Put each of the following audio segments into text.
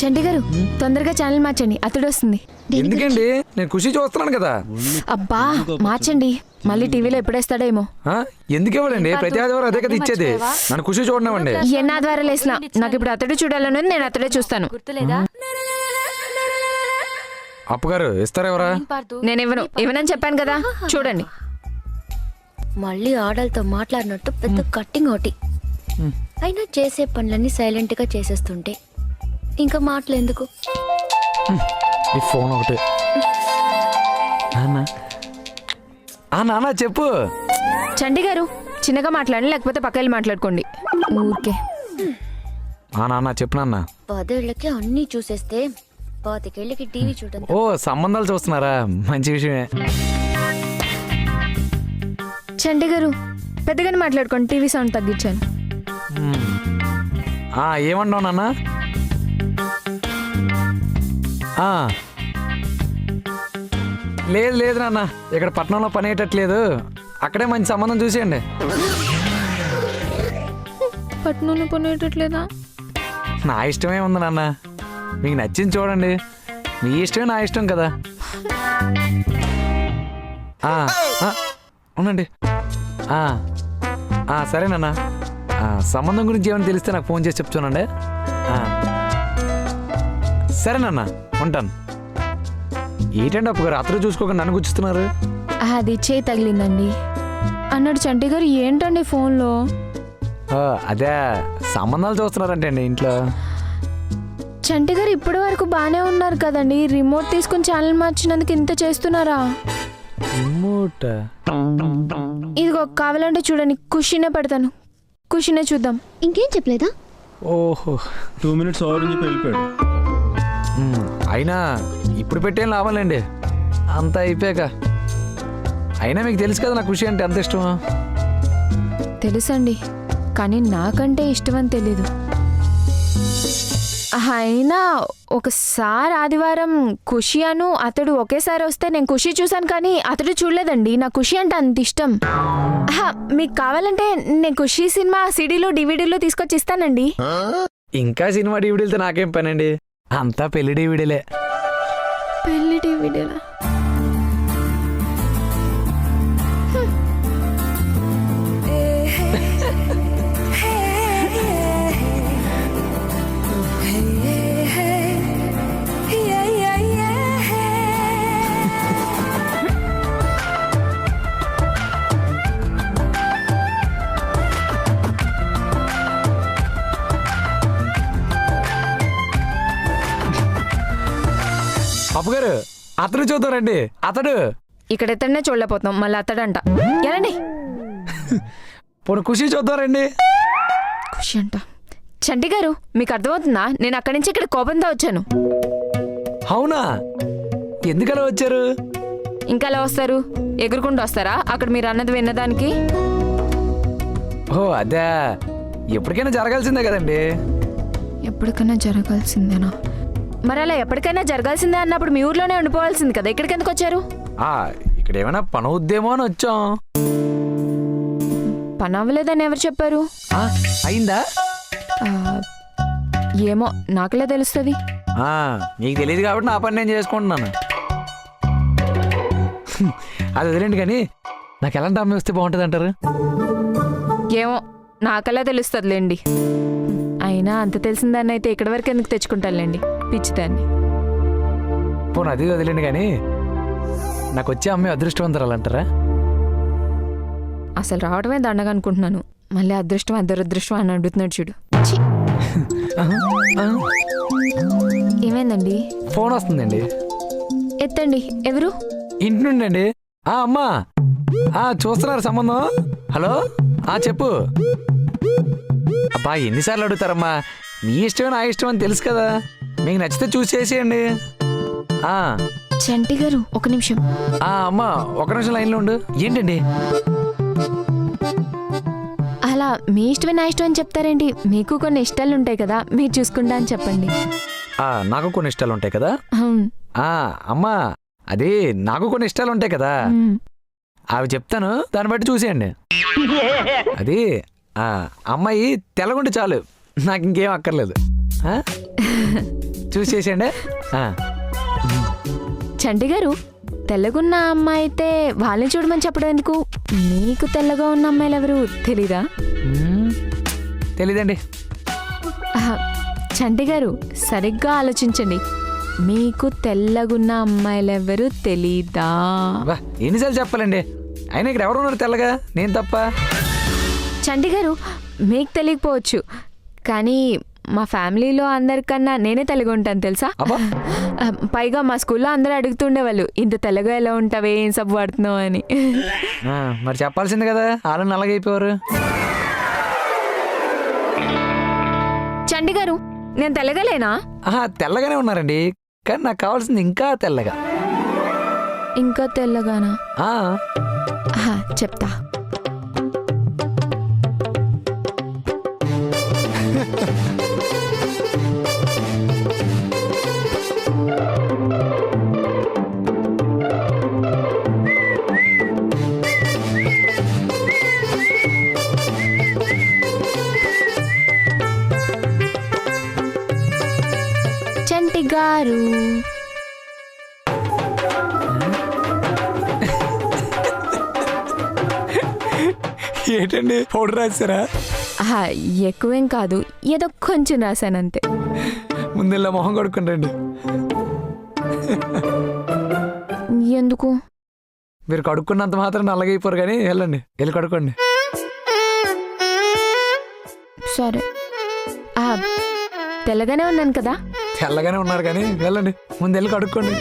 చంటి గారు తొందరగా ఛానల్ మార్చండి, అతడు వస్తుంది. ఎందుకండి, నేను ఖుషి చూస్తున్నాను కదా. అబ్బా మార్చండి, మళ్ళీ టీవీలో ఎప్పుడేస్తాడేమో. ఎందుకు ఇవ్వడండి, ప్రతి ఆదివారం అదే కదా ఇచ్చేది. నన్ను ఖుషి చూడనివ్వండి. ఎన్ని ఆదివారాలు వేసినా నాకు ఇప్పుడు అతడు చూడాలని నేను అతడే చూస్తాను. అప్పగారు ఇస్తారా ఎవరా? నేను ఇవ్వనని చెప్పాను కదా, చూడండి. మళ్ళీ ఆడలతో మాట్లాడినట్టు పెద్ద కట్టింగ్ ఒకటి. అయినా చేసే పనులన్నీ సైలెంట్ గా చేసేస్తుంటే ఇంకా మాటలు ఎందుకు? ఈ ఫోన్ ఒకటి. నాన్న చెప్పు. చంటి గారు చిన్నగా మాట్లాడండి, లేకపోతే పక్కకి మాట్లాడుకోండి ఊరికే. నాన్న చెప్పు నాన్న. 10 ఏళ్ళకి అన్నీ చూసేస్తే 25 ఏళ్ళకి టీవీ చూడండి. ఓ సంబంధాలు చూస్తున్నారా, మంచి విషయమే. చంటి గారు పెద్దగానే మాట్లాడుకోండి, టీవీ సౌండ్ తగ్గించాను. ఏమంటావు నాన్న? లేదు నాన్న, ఇక్కడ పట్టణంలో పని అయ్యేటట్లేదు, అక్కడే మంచి సంబంధం చూసేయండి. పట్టణంలో పని అయ్యేటట్లేదా? నా ఇష్టమే ఉంది నాన్న, మీకు నచ్చింది చూడండి. మీ ఇష్టమే నా ఇష్టం కదా. అవునండి. సరేనన్నా, సంబంధం గురించి ఏమైనా తెలిస్తే నాకు ఫోన్ చేసి చెప్తానండి. సరేనన్నా, ఉంటాను. ఏంటండి అప్పుగారు అతను చూసుకోకుండా నన్ను గుర్చిస్తున్నారు? అది చేయి తగిలిందండి అన్నాడు చంటి గారు. ఏంటండి ఫోన్లో? అదే సంబంధాలు చూస్తున్నారంటే అండి ఇంట్లో. చంటి గారు ఇప్పటి వరకు బాగానే ఉన్నారు కదండి, రిమోట్ తీసుకుని ఛానల్ మార్చినందుకు ఇంత చేస్తున్నారా? రిమోట్ ఇదిగో కావాలంటే చూడండి, ఖుషీనే పెడతాను, ఖుషీనే చూద్దాం. ఇంకేం చెప్పలేదా? ఓహో 2 minutes ఓవర్ చెప్పి వెళ్ళిపోయాడు. అయినా ఇప్పుడు పెట్టేం లాభాలండి, అంత అయిపోయాక. అయినా మీకు తెలుసు కదా నా ఖుషి అంటే ఎంత ఇష్టమో. తెలుసండి, కానీ నాకంటే ఇష్టమని తెలీదు. అయినా ఒకసారి ఆదివారం ఖుషి అను అతడు ఒకేసారి వస్తే నేను ఖుషి చూశాను, కానీ అతడు చూడలేదండి. నా ఖుషి అంటే అంత ఇష్టం. మీకు కావాలంటే నేను ఖుషి సినిమా సిడీలో డివిడీలో తీసుకొచ్చి ఇస్తానండి. ఇంకా సినిమా డివిడీలతో నాకేం పనండి, అంతా పెళ్లి డివిడీలే. పెళ్లి డివిడీలా? అప్పుగారు అతడు చూద్దారండి. అతడు ఇక్కడ ఎత్తడనే చూడలేకపోతున్నాం, మళ్ళీ అతడంట. ఎలాండి పోనీ ఖుషి చూద్దారండి. ఖుషి అంట. చంటి గారు మీకు అర్థమవుతుందా? నేను అక్కడి నుంచి ఇక్కడ కోపంతో వచ్చాను. అవునా, ఎందుకలా వచ్చారు? ఇంకా ఎలా వస్తారు? ఎగురుకుంటూ వస్తారా అక్కడ మీరు అన్నది విన్నదానికి? ఓ అదే, ఎప్పటికైనా జరగాల్సిందే కదండి. ఎప్పటికైనా జరగాల్సిందేనా? మరి అలా ఎప్పటికైనా జరగాల్సిందే అన్నప్పుడు మీ ఊర్లోనే ఉండిపోవాల్సింది కదా, ఇక్కడికి ఎందుకు వచ్చారు? ఇక్కడ ఏమైనా పని అవుద్దేమో అని వచ్చాం. పని అవ్వలేదని ఎవరు చెప్పారు? అయిందా? ఏమో నాకులే తెలుస్తుంది. నీకు తెలియదు కాబట్టి నా పని నేను చేసుకుంటున్నాను. అది వదిలేండి, కానీ నాకు ఎలాంటి అమ్మాయి వస్తే బాగుంటుంది అంటారు? ఏమో నాకలా తెలుస్తుందిలేండి. అయినా అంత తెలిసిందాన్ని అయితే ఇక్కడి వరకు ఎందుకు తెచ్చుకుంటానులేండి, పిచ్చిదాన్ని. పోను అది వదిలేండి, కానీ నాకు వచ్చే అమ్మాయి అదృష్టవంతరాలంటారా? అసలు రావడమే దండగా అనుకుంటున్నాను, మళ్ళీ అదృష్టం అదృష్టం అని అడుగుతున్నాడు చూడు. ఏమైందండి? ఫోన్ వస్తుందండి, ఎత్తండి. ఎవరు? ఇంటి నుండి అండి. అమ్మా చూస్తున్నారు సంబంధం. హలో చెప్పు. అబ్బా ఎన్నిసార్లు అడుగుతారమ్మా, మీ ఇష్టమే నా ఇష్టం అని తెలుసు కదా, మీకు నచ్చితే చూసి చేసేయండి. చంటి గారు ఒక నిమిషం. అమ్మా ఒక నిమిషం లైన్లో ఉండు. ఏంటండి అలా మీ ఇష్టమే నా ఇష్టం అని చెప్తారేంటి? మీకు కొన్ని ఇష్టాలు ఉంటాయి కదా, మీరు చూసుకుంటా అని చెప్పండి. నాకు కొన్ని ఇష్టాలు ఉంటాయి కదా. అమ్మా అది నాకు కొన్ని ఇష్టాలు ఉంటాయి కదా, అవి చెప్తాను, దాన్ని బట్టి చూసేయండి. అది అమ్మాయి తెల్లగుంటే చాలు, నాకు ఇంకేం అక్కర్లేదు. చూసి చేసేయండి. చంటి గారు, తెల్లగున్న అమ్మాయి అయితే వాళ్ళని చూడమని చెప్పడం ఎందుకు? మీకు తెల్లగా ఉన్న అమ్మాయిలు ఎవరు తెలీదా? తెలీదండి. చంటి గారు, సరిగ్గా ఆలోచించండి. మీకు తెల్లగున్న అమ్మాయిలు ఎవరు తెలీదా? వా, ఎన్నిసార్లు చెప్పాలండి? అయినా ఇక్కడ ఎవరు ఉన్నారు తెల్లగా? నేను తప్ప. చంటి గారు, మీకు తెలియకపోవచ్చు, కానీ మా ఫ్యామిలీలో అందరికన్నా నేనే తెల్లగా ఉంటాను తెలుసా? అబ్బా, పైగా మా స్కూల్లో అందరూ అడుగుతుండేవాళ్ళు, ఇంత తెల్లగా ఎలా ఉంటావే, ఏం సబ్బు వాడుతున్నావు అని. మరి చెప్పాల్సింది కదా, వాళ్ళని నల్లగైపోయారు. చంటి గారు, నేను తెల్లగా లేనా? తెల్లగానే ఉన్నారండి, కానీ నాకు కావాల్సింది ఇంకా తెల్లగా. ఇంకా తెల్లగానా? ఆ, చెప్తా. చంటి గారు, ఏంటండి పౌడర్ రాశారా? ఎక్కువేం కాదు, ఏదో కొంచెం రాశానంతే. ముందెల్లా మొహం కడుక్కుంటండి. ఎందుకు? మీరు కడుక్కున్నంత మాత్రం నల్లగైపోరు, కానీ వెళ్ళండి, వెళ్ళి కడుక్కోండి. సరే, తెల్లగానే ఉన్నాను కదా? తెల్లగానే ఉన్నారు కానీ వెళ్ళండి, ముందు వెళ్ళి కడుక్కోండి.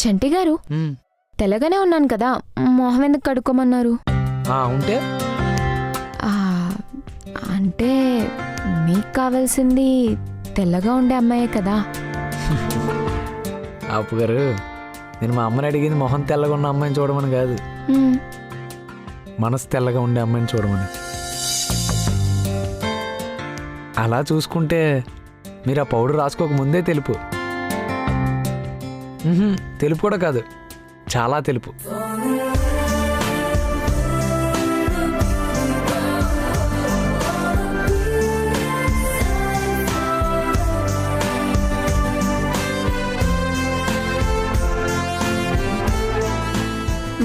చంటి గారు, తెల్లగానే ఉన్నాను కదా, మొహం ఎందుకు కడుక్కోమన్నారు? ఉంటే అంటే మీకు కావాల్సింది తెల్లగా ఉండే అమ్మాయే కదా? అప్పు గారు, నేను మా అమ్మని అడిగింది మొహం తెల్లగా ఉన్న అమ్మాయిని చూడమని కాదు, మనసు తెల్లగా ఉండే అమ్మాయిని చూడమని. అలా చూసుకుంటే మీరు ఆ పౌడర్ రాసుకోక ముందే తెలుపు. తెలుపు కూడా కాదు, చాలా తెలుపు.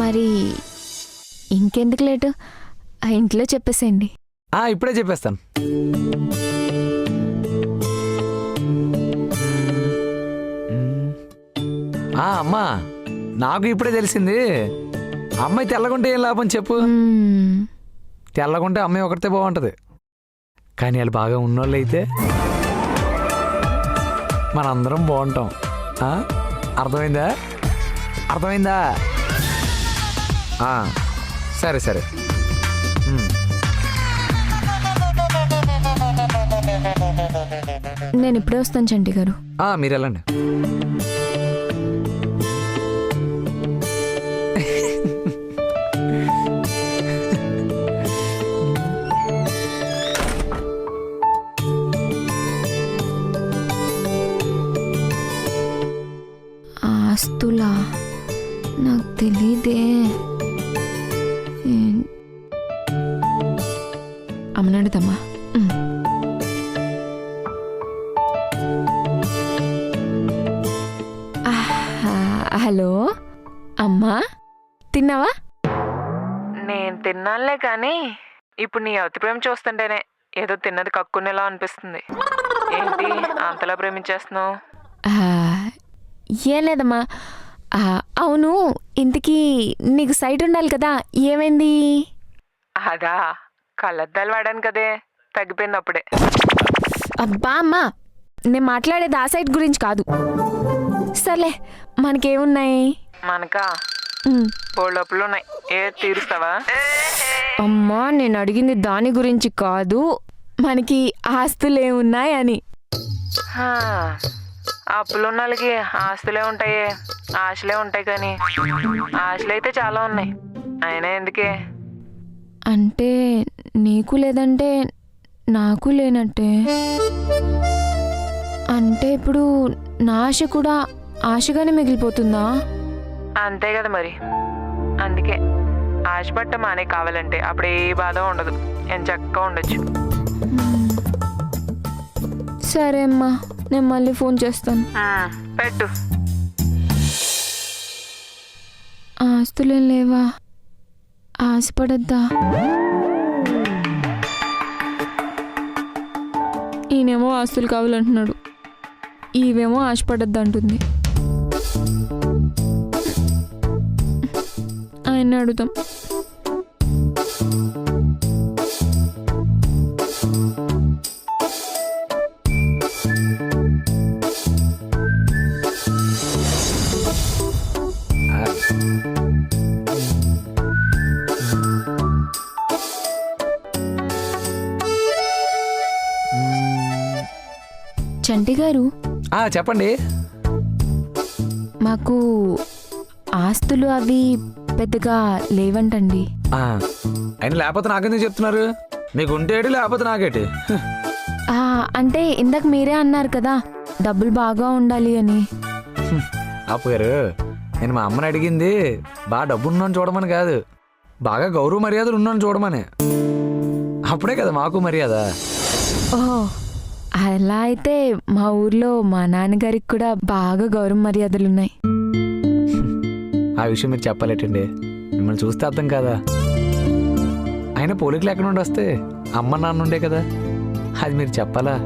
మరి ఇంకెందుకు లేటు, ఆ ఇంట్లో చెప్పేసేయండి. ఇప్పుడే చెప్పేస్తాను. అమ్మా, నాకు ఇప్పుడే తెలిసింది, అమ్మాయి తెల్లగుంటే ఏం లాభం చెప్పు? తెల్లగుంటే అమ్మాయి ఒకరితే బాగుంటుంది, కానీ వాళ్ళు బాగా ఉన్నోళ్ళు అయితే మనందరం బాగుంటాం. అర్థమైందా? అర్థమైందా? సరే సరే. నేను ఇప్పుడే వస్తాను చంటి గారు. మీరు వెళ్ళండి. ఆస్తులా? నాకు తెలీదే. అమ్మనాడుదమ్మా. హలో అమ్మా, తిన్నావా? నేను తిన్నానులే, కానీ ఇప్పుడు నీ అతి ప్రేమ చూస్తుంటేనే ఏదో తిన్నది కక్కునేలా అనిపిస్తుంది. ఏంటి అంతలా ప్రేమించేస్తున్నావు? ఏం లేదమ్మా. అవును, ఇంతకీ నీకు సైట్ ఉండాలి కదా, ఏమైంది? అదా, కళ్ళద్దాలు వాడాను కదే, తగ్గిపోయింది అప్పుడే. అబ్బా అమ్మా, నేను మాట్లాడేది ఆ సైట్ గురించి కాదు. సర్లే, మనకేమున్నాయి? మనకా బోళ్ళప్పులు ఉన్నాయి, ఏ తీరుస్తావా? అమ్మా, నేను అడిగింది దాని గురించి కాదు, మనకి ఆస్తులు ఏమున్నాయి అని. అప్పులున్న వాళ్ళకి ఆస్తులే ఉంటాయి, ఆశలే ఉంటాయి, కానీ ఆశలు అయితే చాలా ఉన్నాయి. అయినా ఎందుకే? అంటే నీకు లేదంటే నాకు లేనట్టే. అంటే ఇప్పుడు నా ఆశ కూడా ఆశగానే మిగిలిపోతుందా? అంతే కదా మరి. అందుకే ఆశపట్ట మానే కావాలంటే అప్పుడు ఏ బాధ ఉండదు, ఎంత చక్కగా ఉండొచ్చు. సరే అమ్మా, నేను మళ్ళీ ఫోన్ చేస్తాను. పెట్టు. ఆస్తులేం లేవా? ఆశపడద్దా? ఈయనేమో ఆస్తులు కావాలంటున్నాడు, ఈవేమో ఆశపడద్దు అంటుంది. ఆయన్ని అడుగుతాం. చంటి గారు, చెప్పండి. మాకు ఆస్తులు అవి పెద్దగా లేవంటండి. అయినా లేకపోతే నాకెందుకు చెప్తున్నారు? మీకు ఉంటేటి లేకపోతే నాకేటి? అంటే ఇందాక మీరే అన్నారు కదా డబ్బులు బాగా ఉండాలి అని. అప్పు గారు, నేను మా అమ్మని అడిగింది బాగా డబ్బు ఉన్నాను చూడమని కాదు, బాగా గౌరవ మర్యాదలు ఉన్నాను చూడమని. అప్పుడే కదా మాకు మర్యాద. ఓహో, అలా అయితే మా ఊర్లో మా నాన్నగారికి కూడా బాగా గౌరవ మర్యాదలు ఉన్నాయి. ఆ విషయం మీరు చెప్పలేటండి, మిమ్మల్ని చూస్తే అర్థం కాదా? అయినా పోలికలు ఎక్కడ నుండి వస్తే అమ్మ నాన్న ఉండే కదా, అది మీరు చెప్పాలా?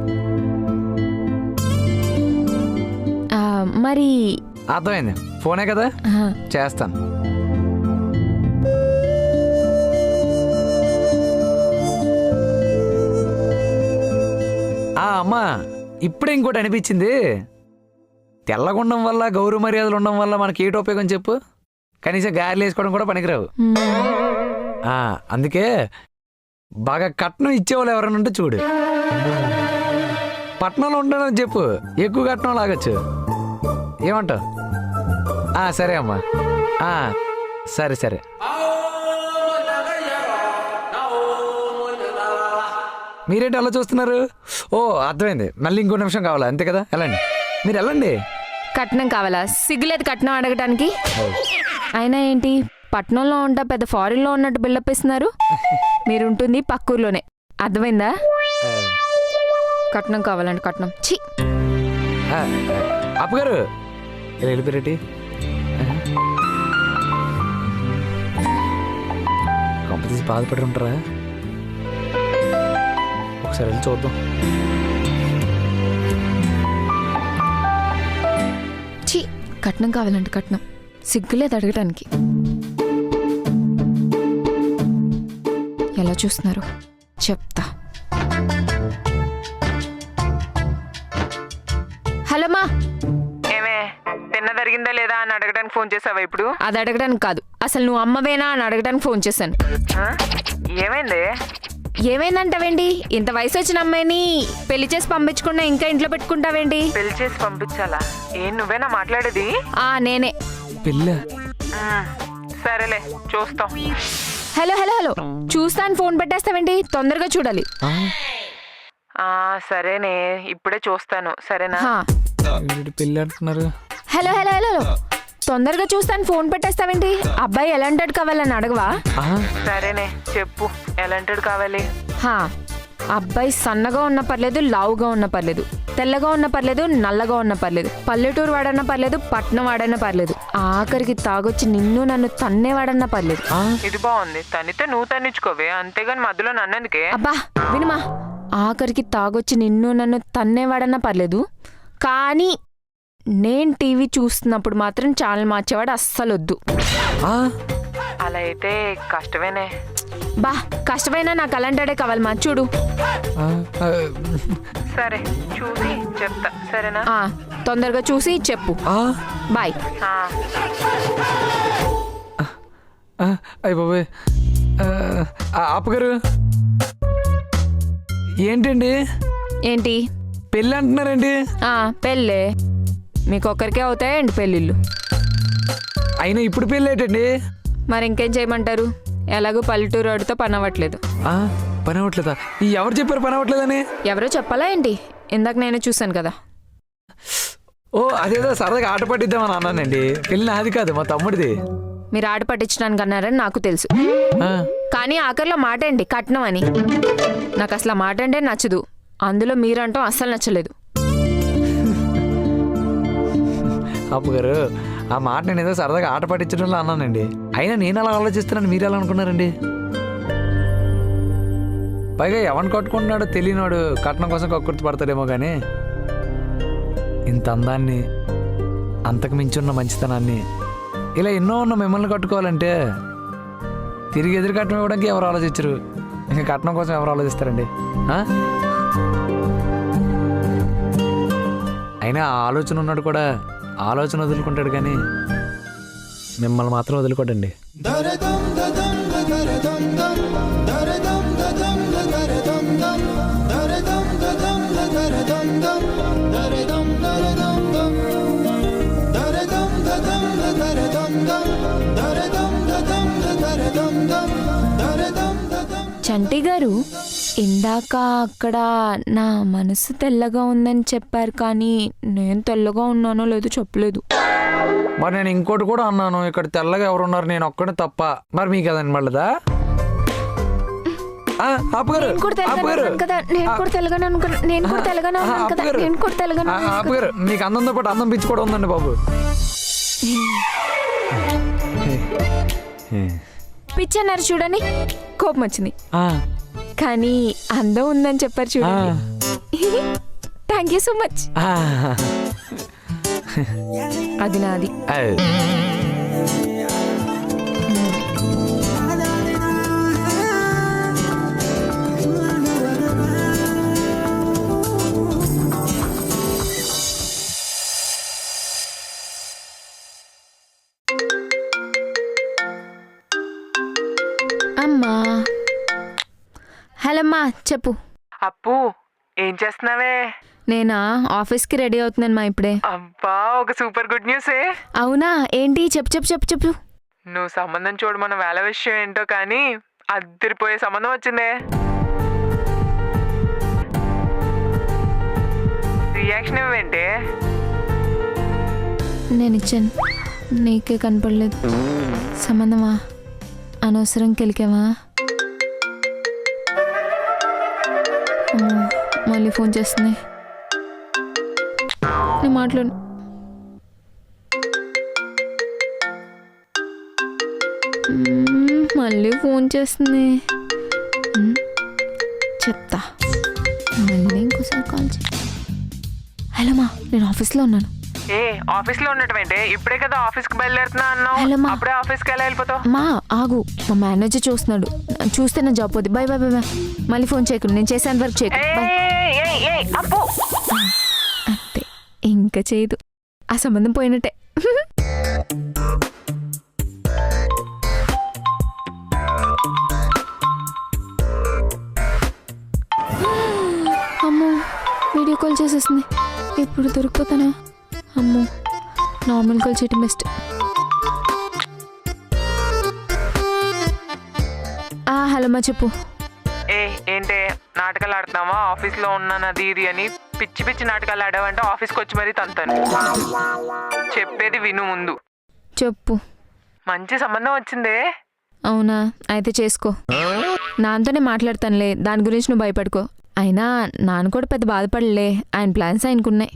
మరి అర్థమైంది, ఫోనే కదా, చేస్తాను. అమ్మా, ఇప్పుడే ఇంకోటి అనిపించింది. తెల్లగుండం వల్ల గౌరవ మర్యాదలు ఉండడం వల్ల మనకి ఏటి ఉపయోగం చెప్పు? కనీసం గారెలు వేసుకోవడం కూడా పనికిరావు. అందుకే బాగా కట్నం ఇచ్చేవాళ్ళు ఎవరైనా ఉంటే చూడు. పట్నంలో ఉండడం చెప్పు, ఎక్కువ కట్నం లాగచ్చు. ఏమంటావు? సరే అమ్మా, సరే సరే. మీరేంటి అలా చూస్తున్నారు? ఓ, అర్థమైంది, మళ్ళీ ఇంకో నిమిషం కావాలా, అంతే కదా? వెళ్ళండి, మీరు వెళ్ళండి. కట్నం కావాలా? సిగ్గులేదు కట్నం అడగటానికి. అయినా ఏంటి, పట్నంలో ఉంటా పెద్ద ఫారిన్లో ఉన్నట్టు బిల్డప్ ఇస్తున్నారు. మీరుంటుంది పక్కూర్లోనే, అర్థమైందా? కట్నం కావాలండి, కట్నం. ఛీ, అప్పగారు ఇలా వెళ్ళిపోయారేటి? కంపెనీ బాధపడి ఉంటారా? ఒకసారి వెళ్ళి చూద్దాం. ఛీ, కట్నం కావాలండి, కట్నం. సిగ్గులేదు అడగటానికి. ఎలా చూస్తున్నారు చెప్తా. హలో మా. ఏమే, తిన్న జరిగిందా లేదా అని అడగడానికి ఫోన్ చేసావా ఇప్పుడు? అది అడగడానికి కాదు, అసలు నువ్వు అమ్మవేనా అని అడగడానికి ఫోన్ చేశాను. ఏమైంది? ఏమైందంటావేంటి? ఇంత వయసు వచ్చిన అమ్మాయిని పెళ్లి చేసి పంపించకుండా ఇంకా ఇంట్లో పెట్టుకుంటావేంటి? పెళ్లి చేసి పంపించాలా? ఏం నువ్వేనా మాట్లాడేది? నేనే. పిల్ల? సరేలే, చూస్తాం. హలో హలో హలో, చూస్తాను ఫోన్ పెట్టేస్తావేంటి? తొందరగా చూడాలి. సరేనే, ఇప్పుడే చూస్తాను, సరేనా? పెళ్ళి అంటున్నారు. హలో హలో హలో హలో, తొందరగా చూస్తాను ఫోన్ పెట్టేస్తావేంటి? అబ్బాయి ఎలాంటాడు కావాలని అడగవా? సరేనే, చెప్పు, ఎలాంటాడు కావాలి? అబ్బాయి సన్నగా ఉన్న పర్లేదు, లావుగా ఉన్న పర్లేదు, తెల్లగా ఉన్న పర్లేదు, నల్లగా ఉన్న పర్లేదు, పల్లెటూరు వాడన్నా పర్లేదు, పట్నం వాడన్నా పర్లేదు, ఆఖరికి తాగొచ్చి నిన్ను నన్ను తన్నేవాడన్నా పర్లేదు. ఇది బాగుంది, తనితే నువ్వు తన్నించుకోవే, అంతేగాని మధ్యలో నన్నందుకే. అబ్బా వినుమా, ఆఖరికి తాగొచ్చి నిన్ను నన్ను తన్నేవాడన్నా పర్లేదు, కానీ నేను టీవీ చూస్తున్నప్పుడు మాత్రం ఛానల్ మార్చేవాడు అస్సలొద్దు. అలా అయితే కష్టమేనే. బా, కష్టమైనా నాకు అలాంటాడే కావాలి మా, చూడు. సరే, చూసి చెప్తా, సరేనా? తొందరగా చూసి చెప్పు. బాయ్. అయ్య బాబోయ్, అప్పగారు ఏంటండి? ఏంటి పెళ్ళి అంటున్నారండి? పెళ్ళే. మీకు ఒక్కరికే అవుతాయండి పెళ్ళిళ్ళు. అయినా ఇప్పుడు పెళ్ళి ఏంటండి? మరి ఇంకేం చేయమంటారు? ఎలాగో పల్లెటూరు వాడితో పని అవ్వట్లేదు. పని అవ్వట్లేదా? ఎవరు చెప్పారు పని అవ్వట్లేదని? ఎవరో చెప్పాలా ఏంటి? ఇందాక నేనే చూశాను కదా. ఓ అదేదో సరదాగా ఆట పట్టిద్దామని అన్నానండి. పెళ్ళి నాది కాదు, మా తమ్ముడిది. మీరు ఆట పట్టించడానికి అన్నారని నాకు తెలుసు. ఆ, కానీ ఆఖరిలో మాట ఏంటి కట్నం అని. నాకు అసలు ఆ మాట అంటే నచ్చదు. అందులో మీరంటూ అస్సలు నచ్చలేదు. అప్పు గారు, ఆ మాట నేను ఏదో సరదాగా ఆట పట్టించడంలో అన్నానండి. అయినా నేను అలా ఆలోచిస్తున్నాను, మీరు ఎలా అనుకున్నారండి? పైగా ఎవరిని కట్టుకుంటున్నాడో తెలియనాడు కట్నం కోసం కక్కుర్తి పడతాడేమో కానీ ఇంత అందాన్ని, అంతకు మించి ఉన్న మంచితనాన్ని, ఇలా ఎన్నో ఉన్న మిమ్మల్ని కట్టుకోవాలంటే తిరిగి ఎదురు కట్నం ఇవ్వడానికి ఎవరు ఆలోచించరు. ఇంకా కట్నం కోసం ఎవరు ఆలోచిస్తారండి? అయినా ఆ ఆలోచన ఉన్నాడు కూడా ఆలోచన వదులుకుంటాడు కానీ మిమ్మల్ని మాత్రం వదులుకోడండి. చంటి గారు, ఇందాక అక్కడ నా మనసు తెల్లగా ఉందని చెప్పారు, కానీ నేను తెల్లగా ఉన్నానో లేదో చెప్పలేదు. మరి నేను ఇంకోటి కూడా అన్నాను, ఇక్కడ తెల్లగా ఎవరున్నారు, నేను ఒక్కడే తప్ప. మరి మీకు అదని మళ్ళదా? ఆపుగారు, మీకు అందంతో పాటు అందం పిచ్చి కూడా ఉందండి బాబు. పిచ్చి అన్నారు చూడని కోపం వచ్చింది, కానీ అందం ఉందని చెప్పారు చూడండి. Thank you so much. అది నాది. అమ్మా, హలో అమ్మా, చెప్పు. అప్పు, ఏం చేస్తున్నావే? నేనా ఆఫీస్కి రెడీ అవుతున్నాను మా ఇప్పుడే. అబ్బా, ఒక సూపర్ గుడ్ న్యూసే. అవునా? ఏంటి? చెప్పు చెప్పు చెప్పు చెప్పు. నువ్వు సంబంధం చూడమన్న వేళ విషయం ఏంటో కానీ అద్దరిపోయే సంబంధం వచ్చిందే. రియాక్షన్ ఇవ్వేంటే? నేను ఇచ్చాను, నీకే కనపడలేదు. సంబంధమా? అనవసరం కెలికావా? మళ్ళీ ఫోన్ చేస్తుంది, నేను మాట్లాడు. మళ్ళీ ఫోన్ చేస్తుంది, చెప్తా. మళ్ళీ ఇంకోసారి కాల్ చేయి. హలో మా, నేను ఆఫీస్లో ఉన్నాను. ఏ ఆఫీస్ లో ఉండటం ఏంటి? ఇప్పుడే కదా ఆఫీస్ కి బయలుదేరుతున్నా అన్నావు. హలో మా. అప్పుడే ఆఫీస్ కి ఎలా వెళ్ళిపోతావు? మా ఆగు, మా మేనేజర్ చూస్తున్నాడు, చూస్తే నా జాబ్ పోద్ది. Bye bye bye bye. మళ్ళీ ఫోన్ చేయకు, నేను చేసేంత వరకు చేయకు. బాయ్. అప్పు, అంతే, ఇంకా చేయదు. ఆ సంబంధం పోయినట్టే. అమ్మో, వీడియో కాల్ చేసేస్తుంది. ఇప్పుడు దొరికిపోతానా? అమ్మో, నార్మల్ కాల్ చేయటం బెస్ట్. హలో మా, చెప్పు. ఏంటే నాటకాలు ఆడుతున్నావా? ఆఫీస్ లో ఉన్నాను అది ఇది అని పిచ్చి పిచ్చి నాటకాలు ఆడావంటే ఆఫీస్కి వచ్చి మరీ తంతాను. చెప్పేది విను ముందు. చెప్పు. మంచి సంబంధం వచ్చిందే. అవునా? అయితే చేసుకో. నాన్నతోనే మాట్లాడతానులే, దాని గురించి నువ్వు భయపడుకో. అయినా నాన్న కూడా పెద్ద బాధపడలే, ఆయన ప్లాన్స్ ఆయనకున్నాయి.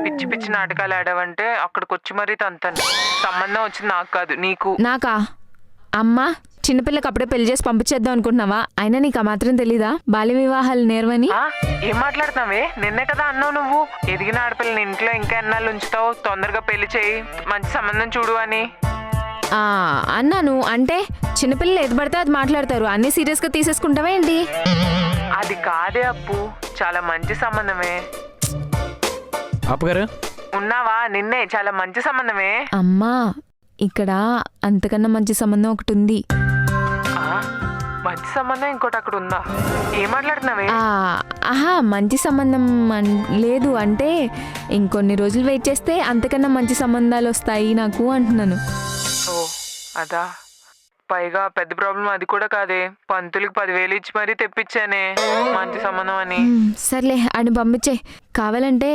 పిచ్చి పిచ్చి నాటకాలు ఆడావంటే అక్కడికి వచ్చి మరీ తంతాను. సంబంధం వచ్చింది నాకు కాదు, నీకు. నాకా? అమ్మా, చిన్నపిల్లకి అప్పుడే పెళ్లి చేసి పంపించేద్దాం అనుకుంటున్నావా? అయినా నీకు ఆ మాత్రం తెలీదా బాల్య వివాహాలు నేర్వని? ఏం మాట్లాడుతున్నావే? నిన్నే కదా అన్నావు నువ్వు, ఎదిగిన ఆడపిల్లని ఇంట్లో ఇంకా ఎన్నాళ్ళు ఉంచుతావు, తొందరగా పెళ్లి చేయి, మంచి సంబంధం చూడు అని. అన్నాను. అంటే చిన్నపిల్లలు ఏది పడితే అది మాట్లాడతారు, అన్నీ సీరియస్గా తీసేసుకుంటావా ఏంటి? అది కాదే అప్పు, చాలా మంచి సంబంధమే. అప్పుగారు ఉన్నావా? నిన్నే, చాలా మంచి సంబంధమే. అమ్మా, ఇక్కడ అంతకన్నా మంచి సంబంధం ఒకటి ఉంది. మంచి సంబంధం ఇంకోటి అక్కడ ఉందా? ఏం మాట్లాడుతున్నావే? ఆహా మంచి సంబంధం లేదు అంటే ఇంకొన్ని రోజులు వెయిట్ చేస్తే అంతకన్నా మంచి సంబంధాలు వస్తాయి నాకు అంటున్నాను. ఓ అదా, పైగా పెద్ద ప్రాబ్లం అది కూడా కాదే, పంతులకి 10,000 ఇచ్చి మరీ తెప్పించానే మంచి సంబంధం అని. సర్లే అని పంపించే, కావాలంటే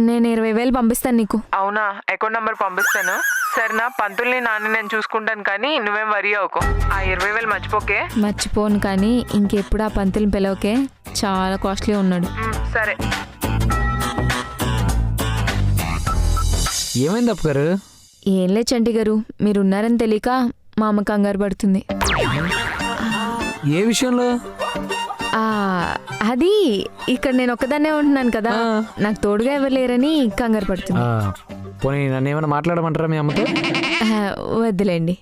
నేను 20,000 పంపిస్తాను నీకు. అవునా, అకౌంట్ నంబర్ పంపిస్తాను. సరేనా, పంతుల్ని నాన్న నేను చూసుకుంటాను కానీ నువ్వేం వరి అవుకో. ఆ 20,000 మర్చిపోకే. మర్చిపోను కానీ ఇంకెప్పుడు ఆ పంతులు పిలవకే, చాలా కాస్ట్లీ ఉన్నాడు. సరే. ఏమైంది అప్పు గారు? ఏం లే చంటి గారు, మీరు ఉన్నారని తెలియక మా అమ్మ కంగారు పడుతుంది. ఏ విషయంలో? అది ఇక్కడ నేను ఒక్కదాన్నే ఉంటున్నాను కదా, నాకు తోడుగా ఎవరు లేరని కంగారు పడుతుంది. పోనీ నన్ను ఏమైనా మాట్లాడమంటారా మీ అమ్మతో? వద్దులేండి,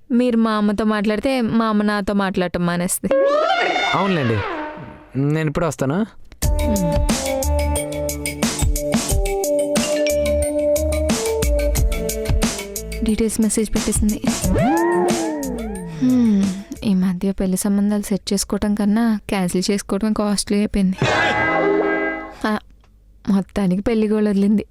మీరు మా అమ్మతో మాట్లాడితే మా అమ్మ నాతో మాట్లాడటం మానేస్తుంది. అవునులేండి, నేను ఇప్పుడే వస్తాను. డీటెయిల్స్ మెసేజ్ పెట్టేసింది. ఈ మధ్య పెళ్లి సంబంధాలు సెట్ చేసుకోవటం కన్నా క్యాన్సిల్ చేసుకోవటం కాస్ట్లీ అయిపోయింది. మొత్తానికి పెళ్లి కూడా వదిలింది.